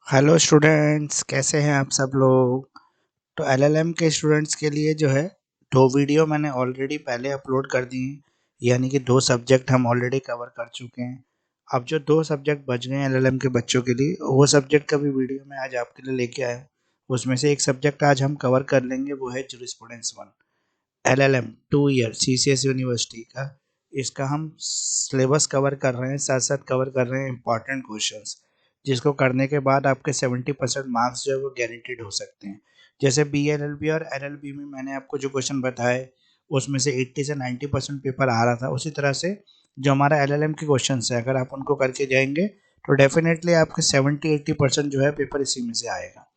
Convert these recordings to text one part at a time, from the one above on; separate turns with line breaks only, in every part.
Hello students, कैसे हैं आप सब लोग। तो एलएलएम के स्टूडेंट्स के लिए जो है दो वीडियो मैंने ऑलरेडी पहले अपलोड कर दी हैं। यानी कि दो सब्जेक्ट हम ऑलरेडी कवर कर चुके हैं। अब जो दो सब्जेक्ट बच गए हैं एलएलएम के बच्चों के लिए, वो सब्जेक्ट का भी वीडियो मैं आज आपके लिए लेके आया हूँ। उसमें से एक सब्जेक्ट आज हम कवर कर लेंगे, वो है jurisprudence 1 LLM 2 year CCS university का। इसका हम सिलेबस कवर कर रहे हैं, साथ साथ कवर कर रहे हैं इंपॉर्टेंट क्वेश्चंस, जिसको करने के बाद आपके 70% मार्क्स जो है वो गारंटीड हो सकते हैं। जैसे बीएलएलबी और एलएलबी में मैंने आपको जो क्वेश्चन बताए, उसमें से 80 से 90% पेपर आ रहा था। उसी तरह से जो हमारा एलएलएम के क्वेश्चन है, अगर आप उनको करके जाएंगे तो डेफिनेटली आपके 70-80% जो है पेपर इसी में से आएगा।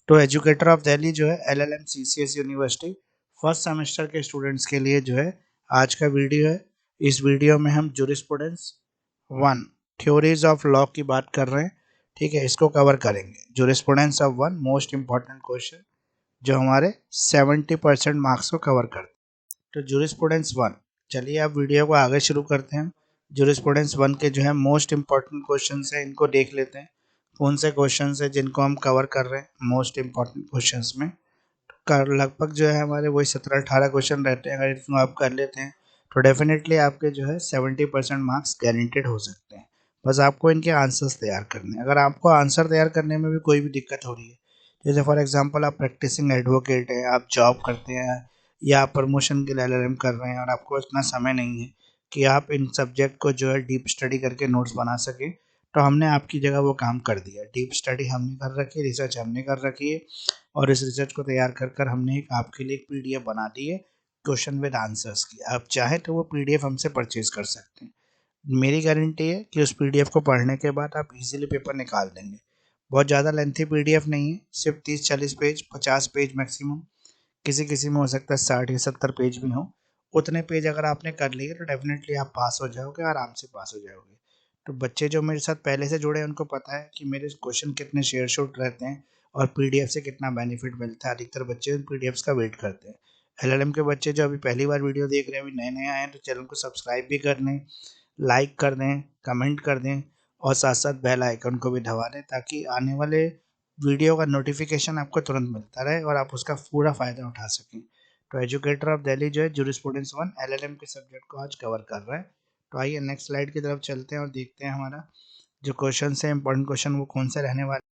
तो एजुकेटर ऑफ दिल्ली जो है LLM CCS university first semester के स्टूडेंट्स के लिए जो है आज का वीडियो है। इस वीडियो में हम जूरिस्प्रूडेंस 1 थ्योरीज ऑफ लॉ की बात कर रहे हैं। ठीक है, इसको कवर करेंगे। Jurisprudence of 1 most important question जो हमारे 70% मार्क्स को कवर करते हैं। तो जूरिस्प्रूडेंस 1, चलिए अब वीडियो को आगे शुरू करते हैं। जूरिस्प्रूडेंस 1 के जो है मोस्ट इंपॉर्टेंट क्वेश्चन है, इनको देख लेते हैं। कौन से क्वेश्चन है जिनको हम कवर कर रहे हैं मोस्ट इंपॉर्टेंट क्वेश्चंस में। कर लगभग जो है हमारे वही 17-18 क्वेश्चन रहते हैं। अगर इसको आप कर लेते हैं तो डेफिनेटली आपके जो है 70% मार्क्स गारंटेड हो सकते हैं। बस आपको इनके आंसर्स तैयार करने हैं। अगर आपको आंसर तैयार करने में भी कोई भी दिक्कत हो रही है, जैसे फॉर एग्जांपल आप प्रैक्टिसिंग एडवोकेट हैं, आप जॉब करते हैं या आप प्रमोशन के लिए एलएलएम कर रहे हैं और आपको इतना समय नहीं है कि आप इन सब्जेक्ट को जो है डीप स्टडी करके नोट्स बना सकें, तो हमने आपकी जगह वो काम कर दिया। डीप स्टडी हमने कर रखी है, रिसर्च हमने कर रखी है, और इस रिसर्च को तैयार कर कर हमने एक आपके लिए एक पीडीएफ बना दी है क्वेश्चन विद आंसर्स की। आप चाहें तो वो पीडीएफ हमसे परचेज कर सकते हैं। मेरी गारंटी है कि उस पीडीएफ को पढ़ने के बाद आप इजीली पेपर निकाल देंगे। बहुत ज़्यादा लेंथी पीडीएफ नहीं है, सिर्फ 30-40 पेज, 50 पेज मैक्सिमम। किसी किसी में हो सकता है 60 या 70 पेज भी हो। उतने पेज अगर आपने कर लिए तो डेफिनेटली आप पास हो जाओगे, आराम से पास हो जाओगे। तो बच्चे जो मेरे साथ पहले से जुड़े हैं उनको पता है कि मेरे क्वेश्चन कितने शेयर शूट रहते हैं और पीडीएफ से कितना बेनिफिट मिलता है। अधिकतर बच्चे उन पीडीएफ्स का वेट करते हैं। एलएलएम के बच्चे जो अभी पहली बार वीडियो देख रहे हैं, अभी नए नए आए हैं, तो चैनल को सब्सक्राइब भी कर दें, लाइक कर दें, कमेंट कर दें, और साथ साथ बेल आइकन को भी दबा दें, ताकि आने वाले वीडियो का नोटिफिकेशन आपको तुरंत मिलता रहे और आप उसका पूरा फ़ायदा उठा सकें। तो एजुकेटर ऑफ दिल्ली जो है जूरिस्प्रूडेंस 1 एलएलएम के सब्जेक्ट को आज कवर कर रहा है। तो आइए नेक्स्ट स्लाइड की तरफ चलते हैं और देखते हैं हमारा जो क्वेश्चन है, इंपॉर्टेंट क्वेश्चन वो कौन से रहने वाले।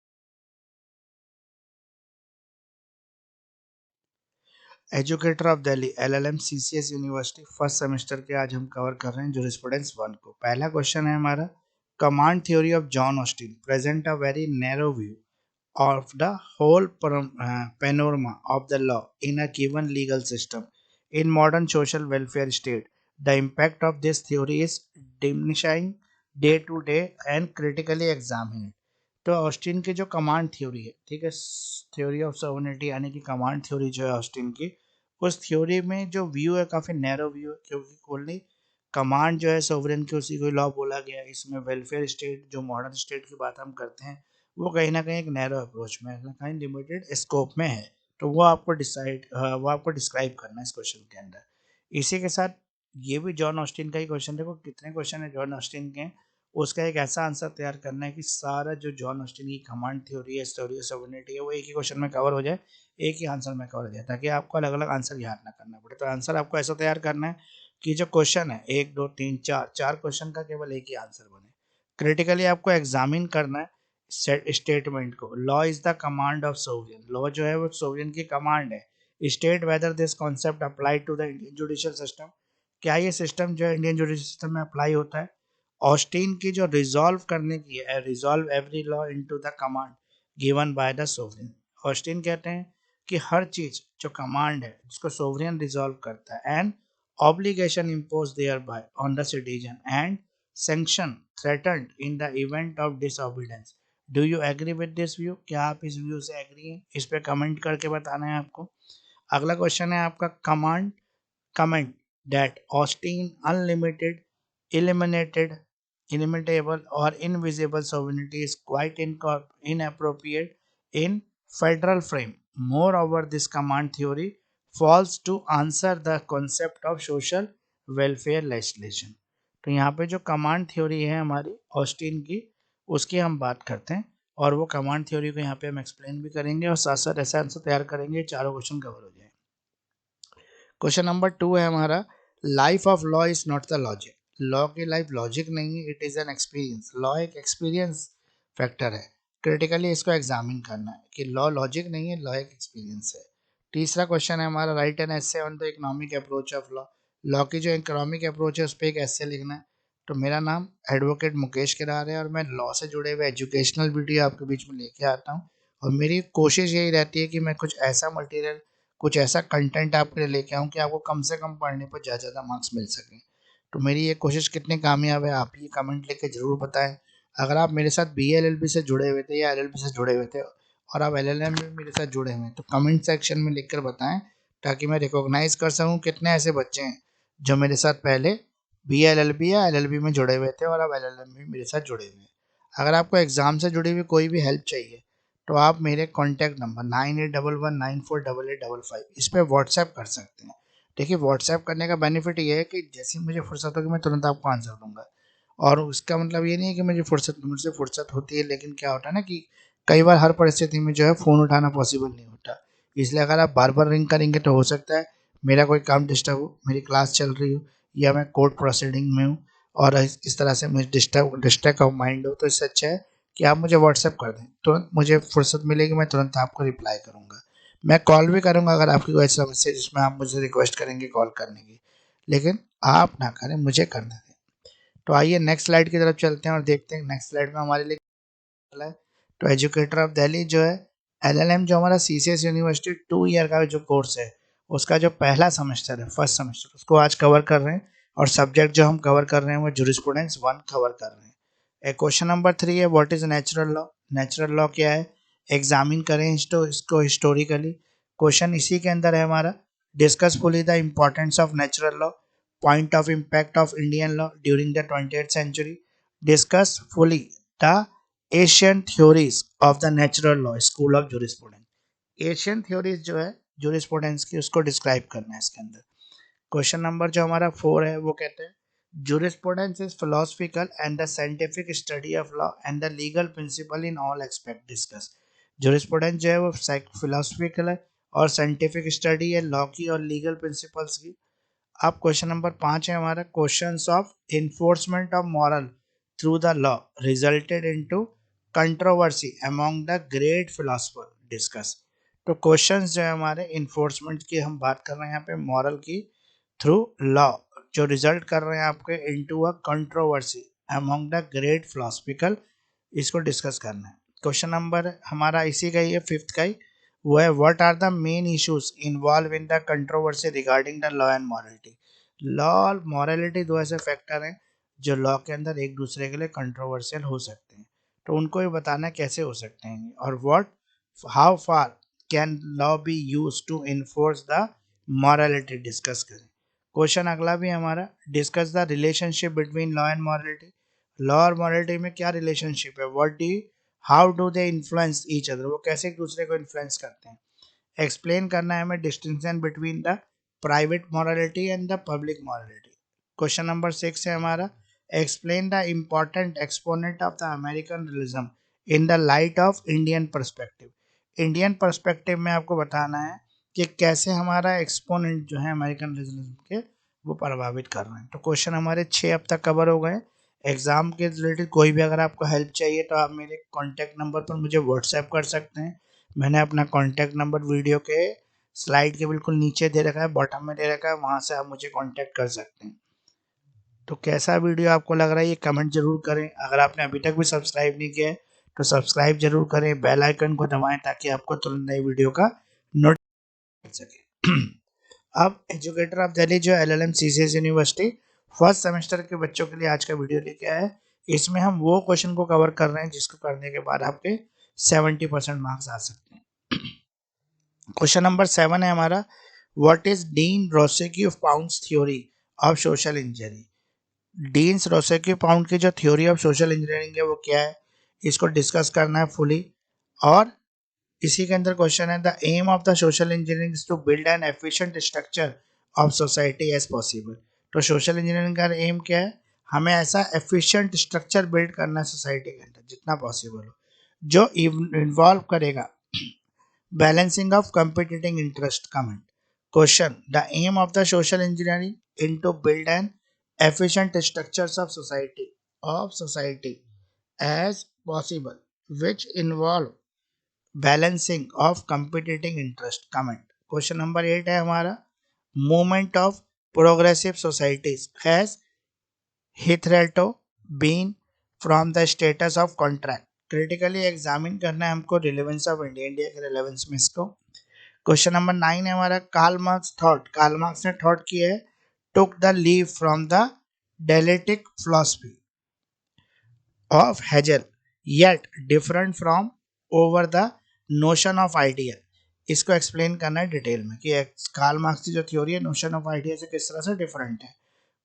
Educator of Delhi LLM CCS university first semester के आज हम कवर कर रहे हैं जूरिस्प्रूडेंस 1 को। पहला क्वेश्चन है हमारा, command theory of John Austin present a very narrow view of the whole panorama of the law in a given legal system. In modern social welfare state, the impact of this theory is diminishing day to day and critically examined. तो Austin की जो command theory है, ठीक है, theory of sovereignty यानी कि command theory जो है ऑस्टिन की, उस थ्योरी में जो व्यू है काफ़ी नैरो व्यू है, क्योंकि ओनली कमांड जो है सोवरेन की उसी को लॉ बोला गया है। इसमें वेलफेयर स्टेट, जो मॉडर्न स्टेट की बात हम करते हैं, वो कहीं ना कहीं एक नैरो अप्रोच में है, कहीं लिमिटेड स्कोप में है। तो वो आपको डिस्क्राइब करना है इस क्वेश्चन के अंदर। इसी के साथ ये भी जॉन ऑस्टिन का ही क्वेश्चन, देखो कितने क्वेश्चन है जॉन ऑस्टिन के, उसका एक ऐसा आंसर तैयार करना है कि सारा जो जॉन ऑस्टिन की कमांड थ्योरी है, स्टोरी ऑफ सॉवरेनिटी है, वो एक ही क्वेश्चन में कवर हो जाए, एक ही आंसर में कवर हो जाए, ताकि आपको अलग अलग आंसर याद ना करना पड़े। तो आंसर आपको ऐसा तैयार करना है कि जो क्वेश्चन है 1 2 3 4 क्वेश्चन का केवल एक ही आंसर बने। क्रिटिकली आपको एग्जामिन करना है स्टेटमेंट को। Law is the command of sovereign, law जो है वो सोवरेन की कमांड है। State whether this concept apply to the Indian judicial system, क्या ये सिस्टम जो है इंडियन जुडिशियल सिस्टम में अप्लाई होता है। ऑस्टिन की जो रिजॉल्व करने की है, resolve every law into the command given by the sovereign. Austin कहते हैं कि हर चीज जो कमांड है जिसको सोवरेन रिजॉल्व करता है, and obligation imposed thereby on the citizen and sanction threatened in the event of disobedience. Do you agree with this view? क्या आप इस व्यू से एग्री हैं? इस पे कमेंट करके बताना है आपको। अगला क्वेश्चन है आपका, command comment that Austin unlimited, eliminated, inimitable or invisible sovereignty is quite inappropriate in federal frame. Moreover, this command theory falls to answer the concept of social welfare legislation. तो यहाँ पे जो कमांड थ्योरी है हमारी Austin की, उसकी हम बात करते हैं। और वो कमांड थ्योरी को यहाँ पे हम एक्सप्लेन भी करेंगे और साथ साथ ऐसा आंसर तैयार करेंगे, चारों क्वेश्चन कवर हो जाए। क्वेश्चन नंबर 2 है हमारा, life of law is not the logic. Law की लाइफ लॉजिक नहीं है, it is an experience. Law एक एक्सपीरियंस फैक्टर है। क्रिटिकली इसको एग्जामिन करना है कि लॉ लॉजिक नहीं है, लॉ एक एक्सपीरियंस है। तीसरा क्वेश्चन है हमारा, right an essay on the economic approach of law. Law की जो इकोनॉमिक अप्रोच है उस पर एक एसे लिखना है। तो मेरा नाम एडवोकेट मुकेश किरार है और मैं लॉ से जुड़े हुए एजुकेशनल वीडियो आपके बीच में लेके आता हूँ। और मेरी कोशिश यही रहती है कि मैं कुछ ऐसा मटेरियल, कुछ ऐसा कंटेंट आपके लिए लेके आऊँ कि आपको कम से कम पढ़ने पर ज़्यादा मार्क्स मिल सकें। तो मेरी ये कोशिश कितनी कामयाब है आप ये कमेंट लेके ज़रूर बताएं। अगर आप मेरे साथ BA-LLB से जुड़े हुए थे या LLB से जुड़े हुए थे और आप LLM में मेरे साथ जुड़े हुए हैं तो कमेंट सेक्शन में लिख कर बताएं, ताकि मैं रिकॉग्नाइज कर सकूँ कितने ऐसे बच्चे हैं जो मेरे साथ पहले BA-LLB या LLB में जुड़े हुए थे और अब LLM में मेरे साथ जुड़े हुए हैं। अगर आपको एग्ज़ाम से जुड़ी हुई कोई भी हेल्प चाहिए तो आप मेरे कॉन्टैक्ट नंबर 9811948855 इस पर व्हाट्सएप कर सकते हैं। देखिए, व्हाट्सएप करने का बेनिफिट ये है कि जैसे ही मुझे फुर्सत होगी मैं तुरंत आपको आंसर दूंगा। और उसका मतलब ये नहीं है कि मुझसे फुर्सत होती है, लेकिन क्या होता है ना कि कई बार हर परिस्थिति में जो है फ़ोन उठाना पॉसिबल नहीं होता। इसलिए अगर आप बार बार रिंग करेंगे तो हो सकता है मेरा कोई काम डिस्टर्ब हो, मेरी क्लास चल रही हो या मैं कोर्ट प्रोसीडिंग में हूँ और इस तरह से मुझे डिस्ट्रैक्ट ऑफ माइंड हो। तो इससे अच्छा है कि आप मुझे व्हाट्सएप कर दें, तुरंत मुझे फुर्सत मिलेगी, मैं तुरंत आपको रिप्लाई करूँगा। मैं कॉल भी करूँगा अगर आपकी कोई समस्या जिसमें आप मुझे रिक्वेस्ट करेंगे कॉल करने की, लेकिन आप ना करें, मुझे करने दें। तो आइए नेक्स्ट स्लाइड की तरफ चलते हैं और देखते हैं नेक्स्ट स्लाइड में हमारे लिए क्या मिला है। तो एजुकेटर ऑफ दिल्ली जो है, LLM जो हमारा CCS यूनिवर्सिटी 2 ईयर का जो कोर्स है उसका जो पहला सेमेस्टर है, फर्स्ट सेमेस्टर, उसको आज कवर कर रहे हैं। और सब्जेक्ट जो हम कवर कर रहे हैं वो जूरिस्प्रूडेंस 1 कवर कर रहे हैं। क्वेश्चन नंबर 3 है, what is natural law. Natural law क्या है, एग्जामिन करें इसको हिस्टोरिकली। क्वेश्चन इसी के अंदर है हमारा, discuss fully the importance of natural law, point of impact of Indian law during the 20th century, discuss fully the Asian theories of the natural law school of jurisprudence. Asian theories जो है jurisprudence की उसको describe करना है इसके अंदर। Question number जो हमारा 4 है वो कहते हैं, jurisprudence is philosophical and the scientific study of law and the legal principle in all aspect discuss। jurisprudence जो है वो philosophical है और scientific study है लॉ की और लीगल प्रिंसिपल्स की। अब क्वेश्चन नंबर 5 है हमारा, questions of enforcement of moral through the law resulted into controversy among the great philosopher discuss. तो क्वेश्चंस जो है हमारे इन्फोर्समेंट की हम बात कर रहे हैं यहाँ पे मॉरल की थ्रू लॉ, जो रिजल्ट कर रहे हैं आपके into a controversy among the great philosophical, इसको डिस्कस करना है। क्वेश्चन नंबर हमारा इसी का ही है, फिफ्थ का ही, वो है, what are the main issues involve in the controversy regarding the law and morality. Law और मॉरलिटी दो ऐसे फैक्टर हैं जो लॉ के अंदर एक दूसरे के लिए कंट्रोवर्शियल हो सकते हैं, तो उनको ये बताना कैसे हो सकते हैं। और what, how far can law be use to enforce the morality discuss करें। क्वेश्चन अगला भी हमारा, discuss the relationship between law and morality. Law और मॉरलिटी में क्या रिलेशनशिप है, what do, how do they influence each other, वो कैसे एक दूसरे को इन्फ्लुएंस करते हैं। एक्सप्लेन करना है हमें distinction between the private morality and the public morality. Question number 6 है हमारा, explain the important exponent of the American realism in the light of Indian perspective. Indian perspective में आपको बताना है कि कैसे हमारा एक्सपोनेंट जो है अमेरिकन रिलिज्म के वो प्रभावित कर रहे हैं। तो क्वेश्चन हमारे 6 अब तक कवर हो गए। एग्जाम के रिलेटेड कोई भी अगर आपको हेल्प चाहिए तो आप मेरे कॉन्टैक्ट नंबर पर मुझे व्हाट्सएप कर सकते हैं। मैंने अपना कॉन्टैक्ट नंबर वीडियो के स्लाइड के बिल्कुल नीचे दे रखा है, बॉटम में दे रखा है, वहाँ से आप मुझे कॉन्टैक्ट कर सकते हैं। तो कैसा वीडियो आपको लग रहा है ये कमेंट जरूर करें। अगर आपने अभी तक भी सब्सक्राइब नहीं किया है तो सब्सक्राइब जरूर करें, बेल आइकन को दबाएं ताकि आपको तुरंत नई वीडियो का नोटिफिकेशन मिल सके। अब एजुकेटर ऑफ दिल्ली जो LLM CCS university first semester के बच्चों के लिए आज का वीडियो लेके आया है। इसमें हम वो क्वेश्चन को कवर कर रहे हैं जिसको करने के बाद आपके 70% मार्क्स आ सकते हैं। क्वेश्चन नंबर 7 है हमारा, what is Dean Roscoe Pound's theory of social engineering. Dean's Roscoe Pound की जो थ्योरी ऑफ सोशल इंजीनियरिंग है वो क्या है, इसको डिस्कस करना है फुली। और इसी के अंदर क्वेश्चन है, the aim of the social engineering is to build an efficient structure of society as possible. तो सोशल इंजीनियरिंग का एम क्या है, हमें ऐसा एफिशिएंट स्ट्रक्चर बिल्ड करना है सोसाइटी के अंदर जितना पॉसिबल हो। जो इन्वॉल्व करेगा balancing of competing interest comment. Question, the aim of the social engineering in to build an efficient structures of society as possible which involve balancing of competing interest comment। Question number 8 है हमारा, movement of progressive societies has hitherto been from the status of contract। Critically examine करना है हमको relevance of India के relevance में इसको। Question number 9 है हमारा, कार्ल मार्क्स ने थॉट किया है took the leaf from the dialectic philosophy of Hegel yet different from over the notion of ideal। इसको एक्सप्लेन करना है डिटेल में कि कार्ल मार्क्स की जो थ्योरी है नोशन ऑफ आइडिया से किस तरह से डिफरेंट है।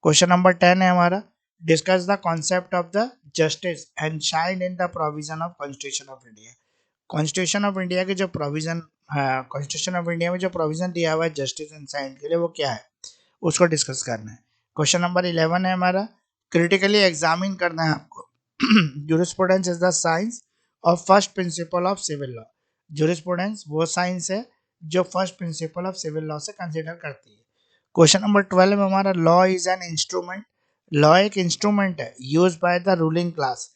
क्वेश्चन नंबर 10 है हमारा, discuss the concept of the justice and shine in the provision of constitution of India. Constitution of India के जो प्रोविजन, कॉन्स्टिट्यूशन ऑफ इंडिया में जो प्रोविजन दिया हुआ है जस्टिस एंड शाइन के लिए वो क्या है उसको डिस्कस करना है। क्वेश्चन नंबर 11 है हमारा, क्रिटिकली एग्जामिन करना है आपको jurisprudence is the science of first principle of civil law. Jurisprudence वो साइंस है जो first principle of civil law से कंसीडर करती है। क्वेश्चन नंबर 12 में हमारा, law is an instrument. Law एक इंस्ट्रूमेंट है use by the ruling class,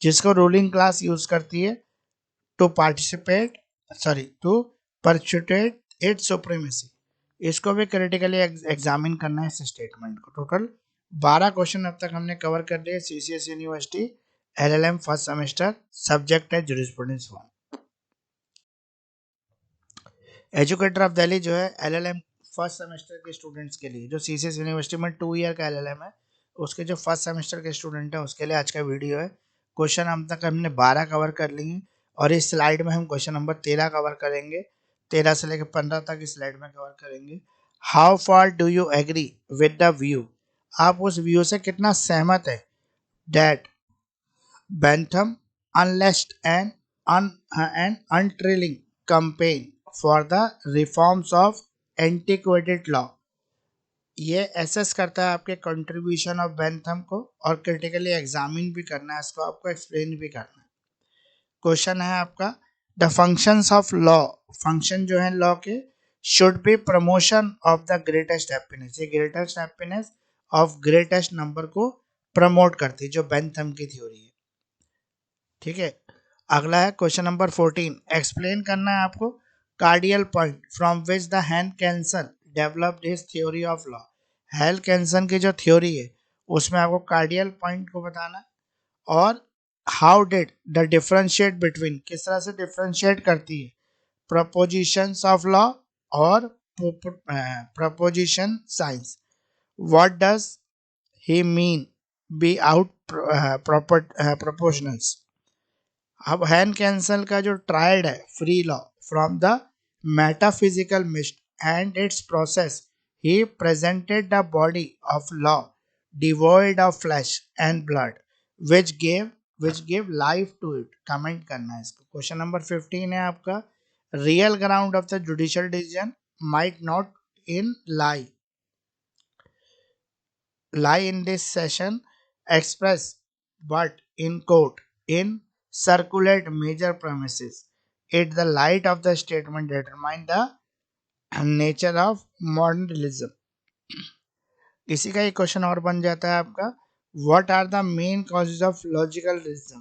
जिसको रूलिंग क्लास यूज करती है to participate to perpetuate its supremacy. इसको भी क्रिटिकली एग्जामिन करना है इस स्टेटमेंट को। टोटल 12 क्वेश्चन अब तक हमने कवर कर लिए। CCS university LLM first semester, subject है जूरिस्प्रूडेंस 1। एजुकेटर ऑफ दिल्ली जो है एलएलएम फर्स्ट सेमेस्टर के स्टूडेंट्स के लिए, जो सीसीएस यूनिवर्सिटी में 2 ईयर का एलएलएम है उसके जो फर्स्ट सेमेस्टर के स्टूडेंट हैं उसके लिए आज का वीडियो है। क्वेश्चन अब तक हमने 12 कवर कर लिए और इस स्लाइड में हम क्वेश्चन नंबर 13 कवर करेंगे। 13 से लेकर 15 तक इस स्लाइड में कवर करेंगे। How far do you agree with the view, आप उस व्यू से कितना सहमत है, that Bentham unleashed an untrailing campaign for the reforms of antiquated law। ये एसेस करता है आपके कंट्रीब्यूशन ऑफ बेंथम को और क्रिटिकली एग्जामिन भी करना है इसको, आपको एक्सप्लेन भी करना है। क्वेश्चन है आपका, the functions of law, function जो है लॉ के, should be promotion of the greatest happiness. ये greatest happiness of greatest number को प्रमोट करती है जो बेंथम की थ्योरी है। ठीक है, अगला है क्वेश्चन नंबर 14, एक्सप्लेन करना है आपको cardinal point from which the Hans Kelsen developed his theory of law. हेल कैंसन की जो थ्योरी है उसमें आपको कार्डियल पॉइंट को बताना है और how did the differentiate between, किस तरह से डिफरेंशिएट करती है प्रपोजिशंस ऑफ लॉ और proposition science. What does he mean be out proportionals. अब हैन कैंसल का जो ट्रायड है free law from the metaphysical mist and its process, he presented the body of law devoid of flesh and blood which gave life to it। Comment करना है इसको। Question number 15 है आपका, real ground of the judicial decision might not in lie in this session express but in court in circulate major premises it the light of the statement determine the nature of modern realism। इसी का एक question और बन जाता है आपका, what are the main causes of logical realism।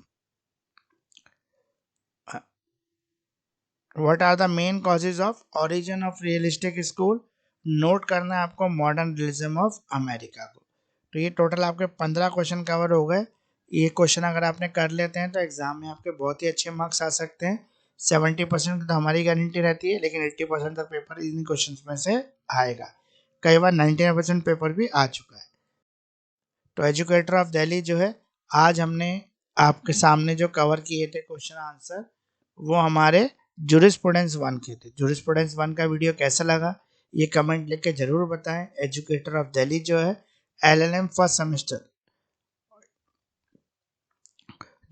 what are the main causes of origin of realistic school। Note करना है आपको मॉडर्न रियलिज्म ऑफ अमेरिका को। तो ये टोटल आपके 15 क्वेश्चन कवर हो गए। ये क्वेश्चन अगर आपने कर लेते हैं तो एग्जाम में आपके बहुत ही अच्छे मार्क्स आ सकते हैं। 70% तो हमारी गारंटी रहती है लेकिन 80% तक पेपर इन क्वेश्चन में से आएगा। कई बार 99% पेपर भी आ चुका है। तो एजुकेटर ऑफ दिल्ली जो है आज हमने आपके सामने जो कवर किए थे क्वेश्चन आंसर वो हमारे जूरिस्प्रूडेंस 1 के थे। जूरिस्प्रूडेंस 1 का वीडियो कैसा लगा ये कमेंट लिख के जरूर बताएं। एजुकेटर ऑफ दिल्ली जो है एलएलएम फर्स्ट सेमेस्टर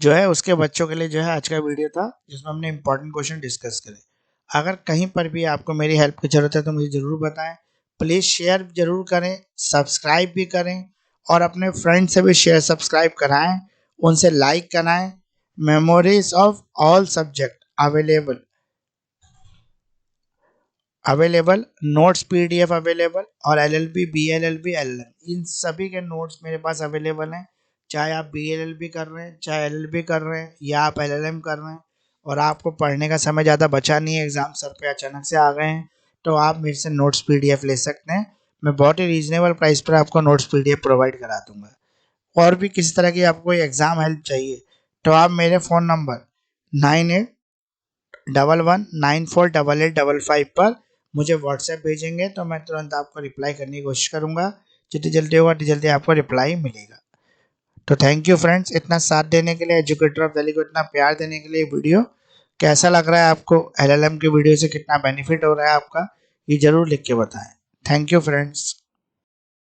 जो है उसके बच्चों के लिए जो है आज का वीडियो था जिसमें हमने इंपॉर्टेंट क्वेश्चन डिस्कस करे। अगर कहीं पर भी आपको मेरी हेल्प की जरूरत है तो मुझे जरूर बताएं। प्लीज शेयर जरूर करें, सब्सक्राइब भी करें और अपने फ्रेंड से भी शेयर सब्सक्राइब कराएं, उनसे लाइक कराएं। Memories of all subject available, notes PDF available, और एलएलबी, बीएलएलबी, एलएलएम, इन सभी के नोट्स मेरे पास अवेलेबल हैं। चाहे आप बीएलएलबी कर रहे हैं, चाहे एलएलबी कर रहे हैं, या आप एलएलएम कर रहे हैं, और आपको पढ़ने का समय ज़्यादा बचा नहीं है, एग्ज़ाम सर पे अचानक से आ गए हैं, तो आप मेरे से नोट्स पीडीएफ ले सकते हैं। मैं बहुत ही रीजनेबल प्राइस पर आपको नोट्स पीडीएफ प्रोवाइड करा दूंगा। और भी किसी तरह की आपको एग्ज़ाम हेल्प चाहिए तो आप मेरे फ़ोन नंबर 9811948855 पर मुझे व्हाट्सएप भेजेंगे तो मैं तुरंत आपको रिप्लाई करने की कोशिश करूँगा। जितनी जल्दी होगा उतनी जल्दी आपको रिप्लाई मिलेगा। तो थैंक यू फ्रेंड्स, इतना साथ देने के लिए, एजुकेटर ऑफ दिल्ली को इतना प्यार देने के लिए। वीडियो कैसा लग रहा है आपको, एलएलएम की वीडियो से कितना बेनिफिट हो रहा है आपका, ये ज़रूर लिख के बताएं। Thank you friends.